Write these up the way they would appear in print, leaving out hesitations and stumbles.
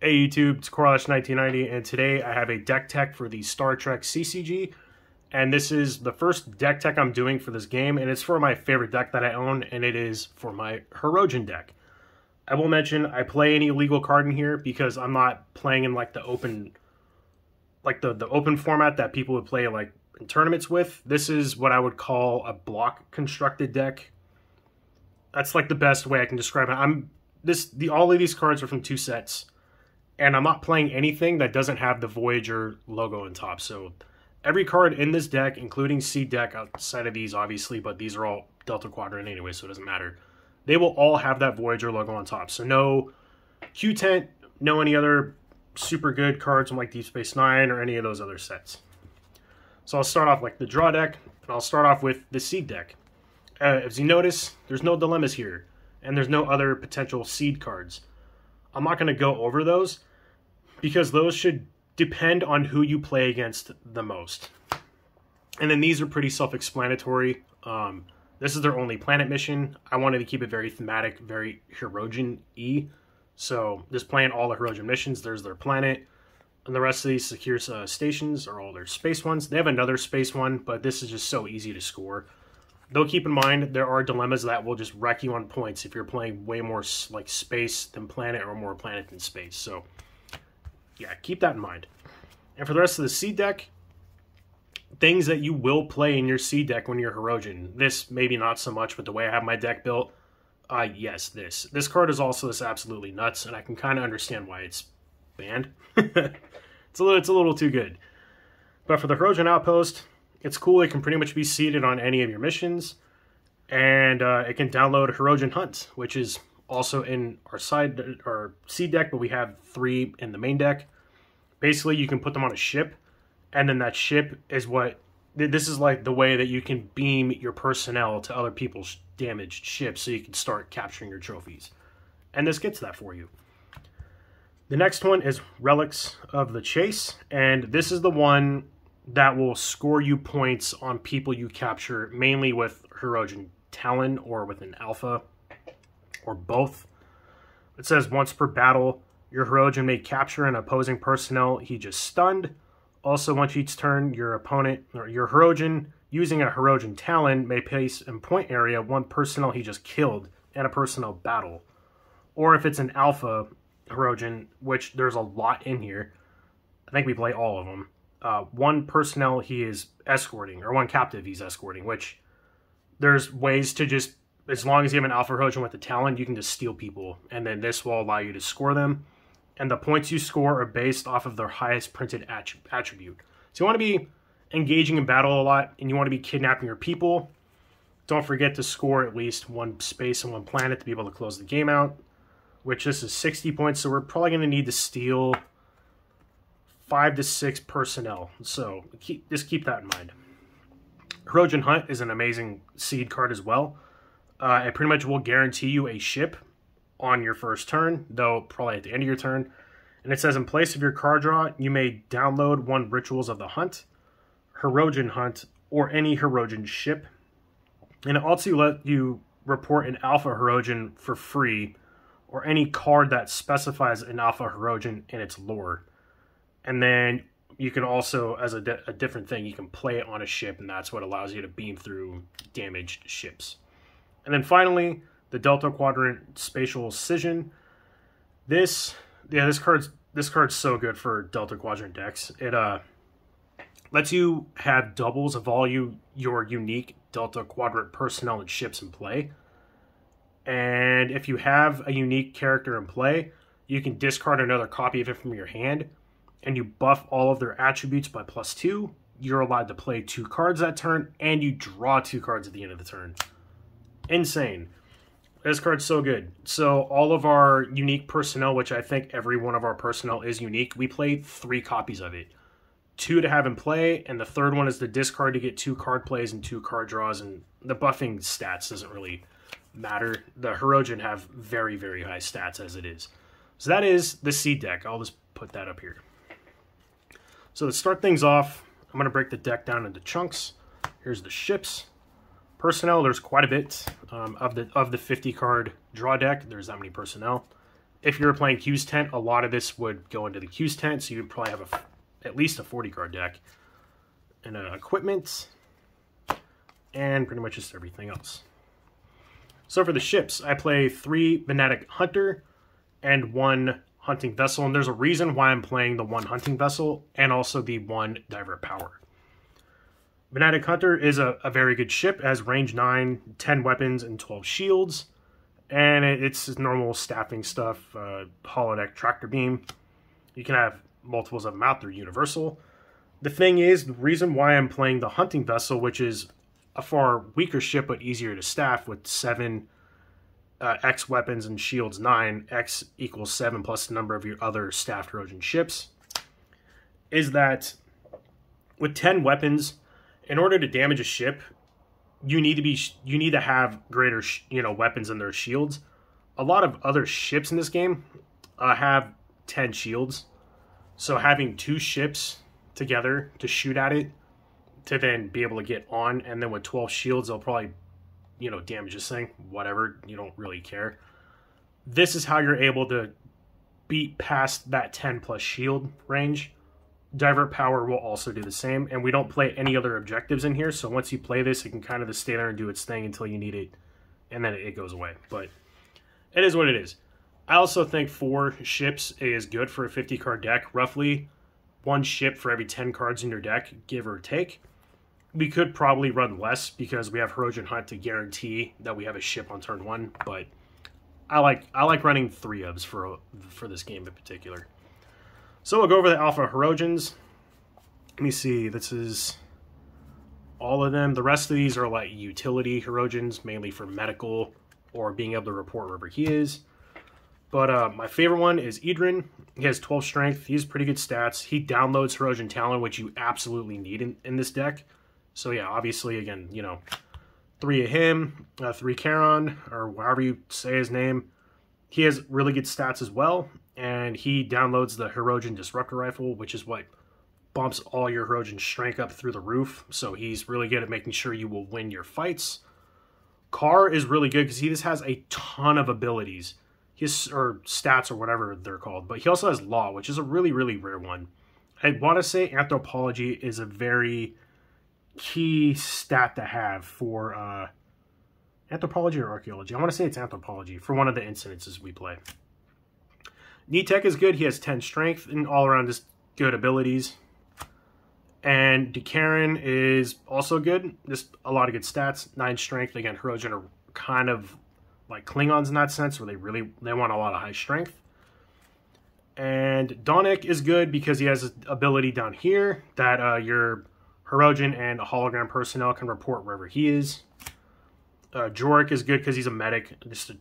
Hey YouTube, it's Corlash1990, and today I have a deck tech for the Star Trek CCG, and this is the first deck tech I'm doing for this game, and it's for my favorite deck that I own, and it is for my Hirogen deck. I will mention I play an illegal card in here because I'm not playing in like the open, the open format that people would play like in tournaments with. This is what I would call a block constructed deck. That's like the best way I can describe it. All of these cards are from two sets. And I'm not playing anything that doesn't have the Voyager logo on top. So every card in this deck, including Seed deck outside of these, obviously, but these are all Delta Quadrant anyway, so it doesn't matter. They will all have that Voyager logo on top. So no Q-Tent, no any other super good cards from like Deep Space Nine or any of those other sets. So I'll start off like the draw deck, and I'll start off with the Seed deck. As you notice, there's no dilemmas here, and there's no other potential Seed cards. I'm not going to go over those because those should depend on who you play against the most. And then these are pretty self-explanatory. This is their only planet mission. I wanted to keep it very thematic, very Hirogen-y. So just playing all the Hirogen missions, there's their planet. And the rest of these secure stations are all their space ones. They have another space one, but this is just so easy to score. Though keep in mind, there are dilemmas that will just wreck you on points if you're playing way more like space than planet or more planet than space. So, yeah, keep that in mind. And for the rest of the Seed deck, things that you will play in your Seed deck when you're Hirogen. This, maybe not so much, but the way I have my deck built, yes, this. This card is also this absolutely nuts, and I can kind of understand why it's banned. It's a little too good. But for the Hirogen Outpost, it's cool. It can pretty much be seated on any of your missions, and it can download Hirogen Hunt, which is also in our Seed deck, but we have 3 in the main deck. Basically, you can put them on a ship, and then that ship is this is like the way that you can beam your personnel to other people's damaged ships, so you can start capturing your trophies. And this gets that for you. The next one is Relics of the Chase, and this is the one that will score you points on people you capture, mainly with Hirogen Talon or with an Alpha, or both. It says once per battle, your Hirogen may capture an opposing personnel he just stunned. Also, once each turn, your opponent, or your Hirogen, using a Hirogen Talon, may place in point area one personnel he just killed in a personnel battle. Or if it's an Alpha Hirogen, which there's a lot in here, I think we play all of them. One personnel he is escorting, or one captive he's escorting, which there's ways to just, as long as you have an Alpha Hirogen with the Talon, you can just steal people, and then this will allow you to score them. And the points you score are based off of their highest printed attribute. So you want to be engaging in battle a lot, and you want to be kidnapping your people. Don't forget to score at least one space and one planet to be able to close the game out, which this is 60 points, so we're probably going to need to steal 5 to 6 personnel, so just keep that in mind. Hirogen Hunt is an amazing Seed card as well. It pretty much will guarantee you a ship on your first turn, though probably at the end of your turn. And it says in place of your card draw, you may download one Rituals of the Hunt, Hirogen Hunt, or any Hirogen ship. And it also lets you report an Alpha Hirogen for free, or any card that specifies an Alpha Hirogen in its lore. And then you can also, as a different thing, you can play it on a ship, and that's what allows you to beam through damaged ships. And then finally, the Delta Quadrant Spatial Scission. This card's so good for Delta Quadrant decks. It lets you have doubles of all your unique Delta Quadrant personnel and ships in play. And if you have a unique character in play, you can discard another copy of it from your hand, and you buff all of their attributes by +2, you're allowed to play 2 cards that turn, and you draw 2 cards at the end of the turn. Insane. This card's so good. So all of our unique personnel, which I think every one of our personnel is unique, we play 3 copies of it. 2 to have in play, and the third one is the discard to get 2 card plays and 2 card draws, and the buffing stats doesn't really matter. The Hirogen have very, very high stats as it is. So that is the Seed deck. I'll just put that up here. So to start things off, I'm going to break the deck down into chunks. Here's the ships. Personnel, there's quite a bit of the 50 card draw deck. There's that many personnel. if you're playing Q's tent, a lot of this would go into the Q's tent, so you'd probably have at least a 40 card deck. And equipment, and pretty much just everything else. So for the ships, I play 3 Venetic Hunter and 1 Hunting Vessel, and there's a reason why I'm playing the 1 Hunting Vessel and also the 1 Divert Power. Venetic Hunter is a very good ship. It has range 9, 10 weapons, and 12 shields. And it's normal staffing stuff, holodeck tractor beam. You can have multiples of them out. They're universal. The thing is, the reason why I'm playing the Hunting Vessel, which is a far weaker ship but easier to staff with 7 X weapons and shields 9, X equals 7 plus the number of your other staffed Hirogen ships, is that with 10 weapons, in order to damage a ship, you need to have greater weapons than their shields. A lot of other ships in this game have 10 shields, so having 2 ships together to shoot at it to then be able to get on, and then with 12 shields they'll probably damage this thing, whatever, you don't really care. This is how you're able to beat past that 10 plus shield range. Divert Power will also do the same, and we don't play any other objectives in here, so once you play this, it can kind of just stay there and do its thing until you need it, and then it goes away. But it is what it is. I also think 4 ships is good for a 50 card deck, roughly 1 ship for every 10 cards in your deck, give or take. We could probably run less because we have Hirogen Hunt to guarantee that we have a ship on turn 1, but I like running 3 ofs for this game in particular. So we'll go over the Alpha Hirogens. Let me see, this is all of them. The rest of these are like utility Hirogens, mainly for medical or being able to report wherever he is. But my favorite one is Hirogen. He has 12 strength. He has pretty good stats. He downloads Hirogen Talon, which you absolutely need in this deck. So yeah, obviously, again, 3 of him, 3 Charon, or however you say his name. He has really good stats as well, and he downloads the Hirogen Disruptor Rifle, which is what bumps all your Hirogen strength up through the roof. So he's really good at making sure you will win your fights. Car is really good because he just has a ton of abilities. Or stats or whatever they're called. But he also has Law, which is a really, really rare one. I want to say Anthropology is a very key stat to have for Anthropology or Archaeology. I want to say it's Anthropology for one of the incidences we play. Nitek is good. He has 10 strength and all around just good abilities. And Dekarin is also good. Just a lot of good stats. 9 strength. Again, Hirogen are kind of like Klingons in that sense, where they want a lot of high strength. And Donik is good because he has an ability down here that your Hirogen and hologram personnel can report wherever he is. Jorik is good because he's a medic, just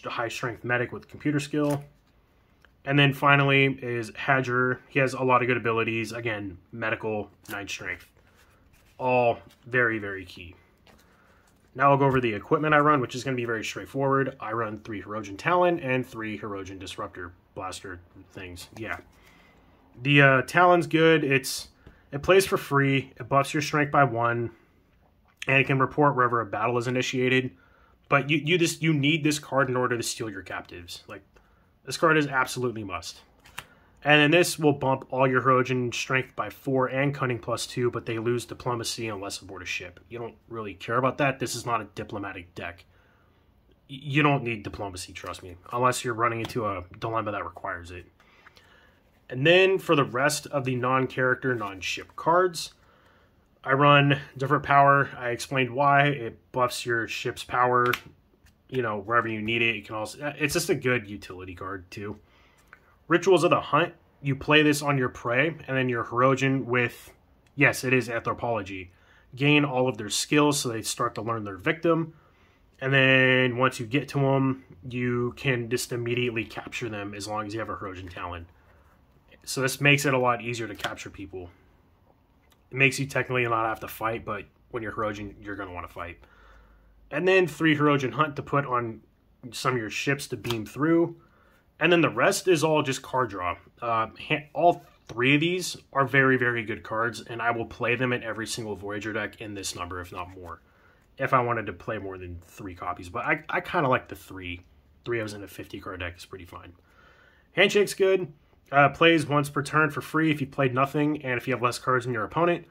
a high strength medic with computer skill. And then finally is Hadger. He has a lot of good abilities. Again, medical, 9 strength. All very, very key. Now I'll go over the equipment I run, which is going to be very straightforward. I run 3 Hirogen Talon and 3 Hirogen Disruptor Blaster things. Yeah. The Talon's good. It plays for free. It buffs your strength by 1. And it can report wherever a battle is initiated. But you need this card in order to steal your captives. Like, this card is absolutely must. And then this will bump all your Hirogen strength by 4 and cunning plus 2, but they lose diplomacy unless aboard a ship. You don't really care about that. This is not a diplomatic deck. You don't need diplomacy, trust me, unless you're running into a dilemma that requires it. And then for the rest of the non-character, non-ship cards, I run Divert Power. I explained why. It buffs your ship's power, wherever you need it. It can also, it's just a good utility card too. Rituals of the Hunt, you play this on your prey, and then your Hirogen with, yes, it is Anthropology, gain all of their skills so they start to learn their victim. And then once you get to them, you can just immediately capture them as long as you have a Hirogen Talon. So this makes it a lot easier to capture people. It makes you technically not have to fight, but when you're Hirogen, you're going to want to fight. And then 3 Hirogen Hunt to put on some of your ships to beam through. And then the rest is all just card draw. All 3 of these are very, very good cards, and I will play them in every single Voyager deck in this number, if not more, if I wanted to play more than 3 copies. But I kind of like the 3. 3 of us in a 50 card deck is pretty fine. Handshake's good. Plays once per turn for free if you played nothing and if you have less cards than your opponent.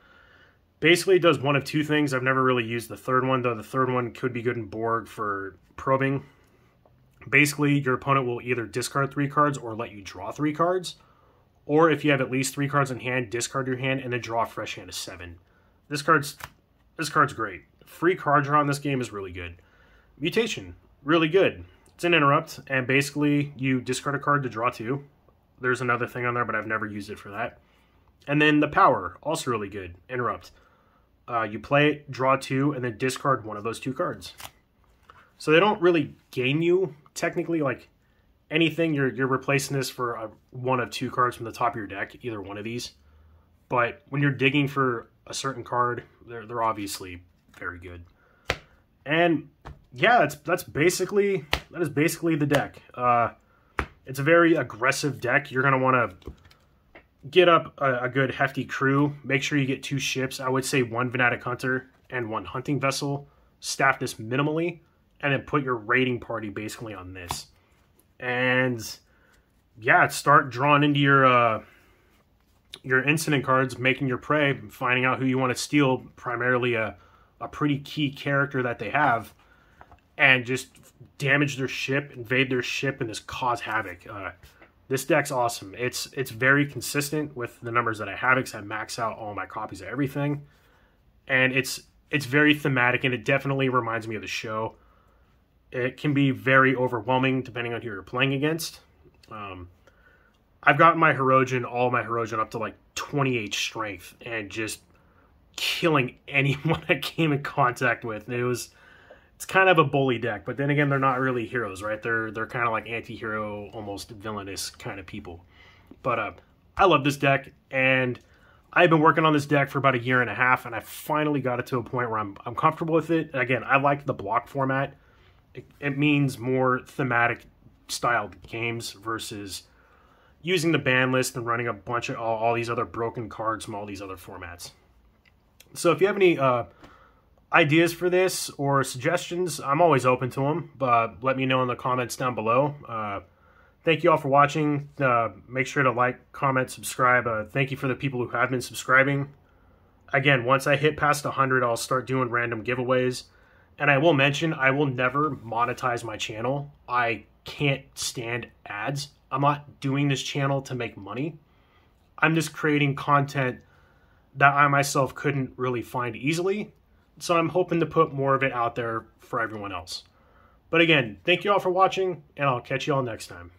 Basically, it does one of two things. I've never really used the third one, though the third one could be good in Borg for probing. Basically, your opponent will either discard 3 cards or let you draw 3 cards. Or if you have at least 3 cards in hand, discard your hand and then draw a fresh hand of 7. This card's great. Free card draw in this game is really good. Mutation, really good. It's an interrupt, and basically you discard a card to draw 2. There's another thing on there, but I've never used it for that. And then the power, also really good. Interrupt. You play it, draw 2, and then discard one of those 2 cards. So they don't really gain you, technically, like anything. You're replacing this for one of 2 cards from the top of your deck, either one of these. But when you're digging for a certain card, they're obviously very good. And yeah, that is basically the deck. It's a very aggressive deck. You're going to want to get up a good hefty crew. Make sure you get 2 ships. I would say 1 Venatic Hunter and 1 Hunting Vessel. Staff this minimally, and then put your raiding party basically on this. And yeah, start drawing into your incident cards, making your prey, finding out who you want to steal, primarily a pretty key character that they have, and just damage their ship, invade their ship, and just cause havoc. This deck's awesome. It's very consistent with the numbers that I have, because I max out all my copies of everything. And it's very thematic, and it definitely reminds me of the show. It can be very overwhelming depending on who you're playing against. I've gotten my Hirogen, all my Hirogen, up to like 28 strength, and just killing anyone I came in contact with. It's kind of a bully deck, but then again, they're not really heroes, right? They're kind of like anti-hero, almost villainous kind of people. But I love this deck, and I've been working on this deck for about 1.5 years, and I finally got it to a point where I'm comfortable with it. Again, I like the block format. It means more thematic styled games versus using the ban list and running a bunch of all these other broken cards from all these other formats. So if you have any ideas for this or suggestions, I'm always open to them, but let me know in the comments down below. Thank you all for watching. Make sure to like, comment, subscribe. Thank you for the people who have been subscribing. Again, once I hit past 100, I'll start doing random giveaways. And I will mention, I will never monetize my channel. I can't stand ads. I'm not doing this channel to make money. I'm just creating content that I myself couldn't really find easily. So I'm hoping to put more of it out there for everyone else. But again, thank you all for watching, and I'll catch you all next time.